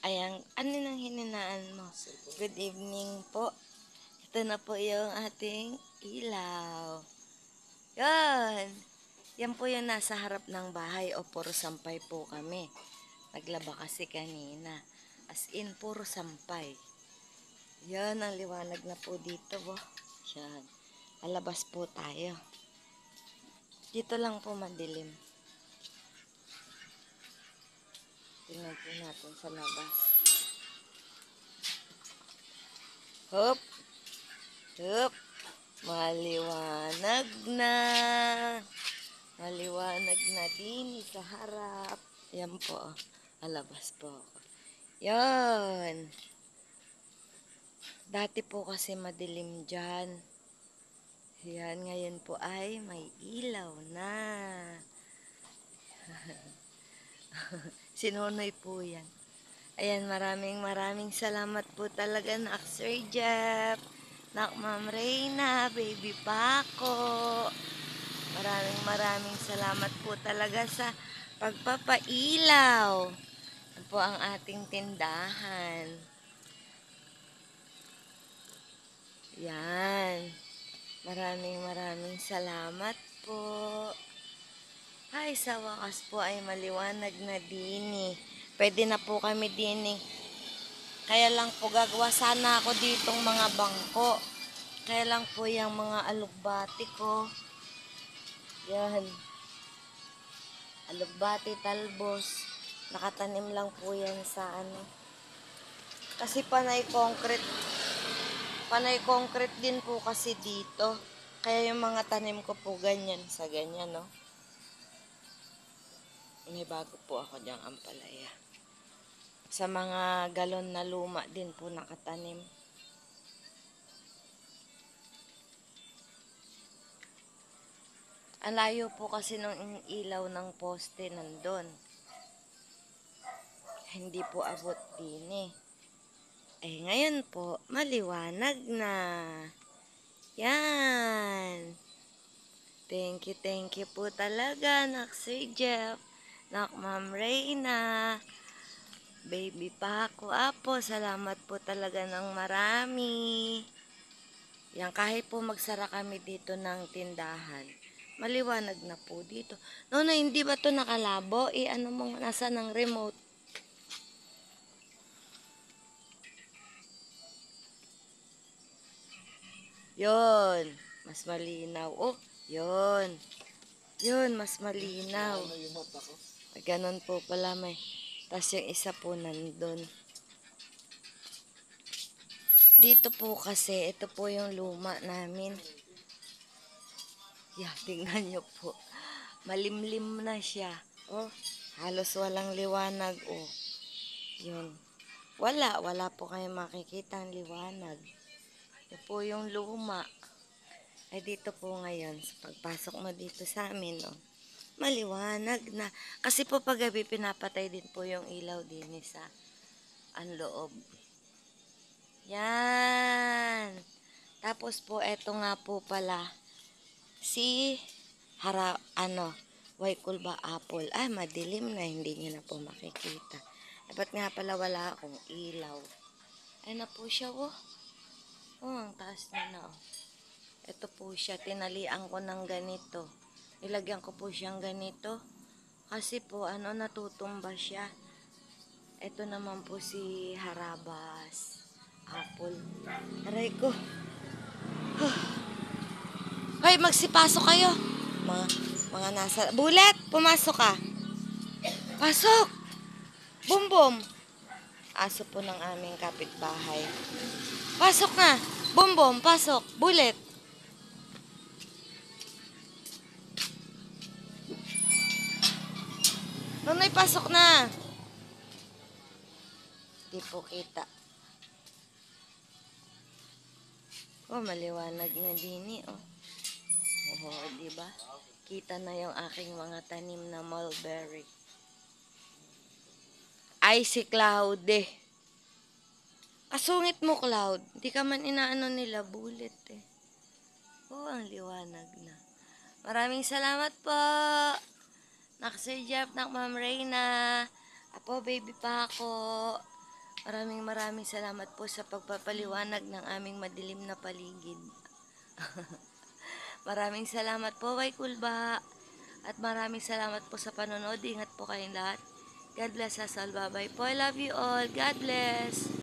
Ayan, ano nang hininaan mo? Good evening po. Ito na po yung ating ilaw. Yan. Yan po yung nasa harap ng bahay o puro sampay po kami. Naglaba kasi kanina. As in, puro sampay. Yan, ang liwanag na po dito. Oh. Yan. Alabas po tayo. Dito lang po madilim. Tingnan po natin sa labas. Hop! Hop! Maliwanag na. Maliwanag na din sa harap. Yan po. Alabas po ako. Yan. Dati po kasi madilim dyan. Yan, ngayon po ay may ilaw na. Sinunoy po yan. Ayan, maraming salamat po talaga, Nak Sir Jeff, Nak Ma'am Reyna, Baby Paco. Maraming salamat po talaga sa pagpapailaw. Yan po ang ating tindahan. Yan. Maraming salamat po. Ay, sa wakas po ay maliwanag na dini. Pwede na po kami dini. Kaya lang po gagawa sana ako ditong mga bangko. Kaya lang po yung mga alugbati ko. Yan. Alugbati, talbos. Nakatanim lang po yan sa ano. Kasi panay concrete din po kasi dito. Kaya yung mga tanim ko po ganyan sa ganyan, no. May bago po ako diyang ampalaya. Sa mga galon na luma din po nakatanim. Ang layo po kasi nung ilaw ng poste nandun. Hindi po abot din eh. Eh ngayon po, maliwanag na. Yan. Thank you po talaga, Nak Sir Jeff, Nak Ma'am Reyna, Baby Paco, Apo, salamat po talaga ng marami. Yan, kahit po magsara kami dito ng tindahan, maliwanag na po dito. No, hindi ba to nakalabo? Ano mong nasa ng remote? Yon, mas malinaw. Oh, yon. Yun, mas malinaw. Ganon po pala may. Tapos yung isa po nandun. Dito po kasi, ito po yung luma namin. Yeah, tingnan nyo po. Malimlim na siya. Oh, halos walang liwanag. Oh, yun. Wala po kayo makikita ang liwanag. Ito po yung luma. Ay dito po ngayon, sa pagpasok mo dito sa amin, oh, maliwanag na. Kasi po paggabi pinapatay din po yung ilaw din sa ang loob. Yan. Tapos po, eto nga po pala, si Waikulba Apple. Ay, madilim na, hindi nyo na po makikita. Dapat nga pala wala akong ilaw. Ay na po siya, oh. Oh, ang taas na oh. Ito po siya, tinalian ko ng ganito. Nilagyan ko po siyang ganito. Kasi po, natutumba siya. Ito naman po si Harabas Apple. Aray ko. Hoy, magsipasok kayo. Mga nasa... Bulet, pumasok ka. Pasok! Bumbum! Aso po ng aming kapitbahay. Pasok na! Bumbum, pasok! Bulet! Nonoy, pasok na! Di po kita. Oh, maliwanag na din oh. Oh, di ba? Kita na yung aking mga tanim na mulberry. Ay, si Cloud eh. Kasungit mo, Cloud. Hindi ka man inaano nila, bulit eh. Oh, ang liwanag na. Maraming salamat po. Nak Sir Jeff, Nak Ma'am Reyna. Apo, Baby Paco. Maraming salamat po sa pagpapaliwanag ng aming madilim na paligid. Maraming salamat po kay Kulba. At maraming salamat po sa panonood. Ingat po kayong lahat. God bless us all. Bye-bye po. I love you all. God bless.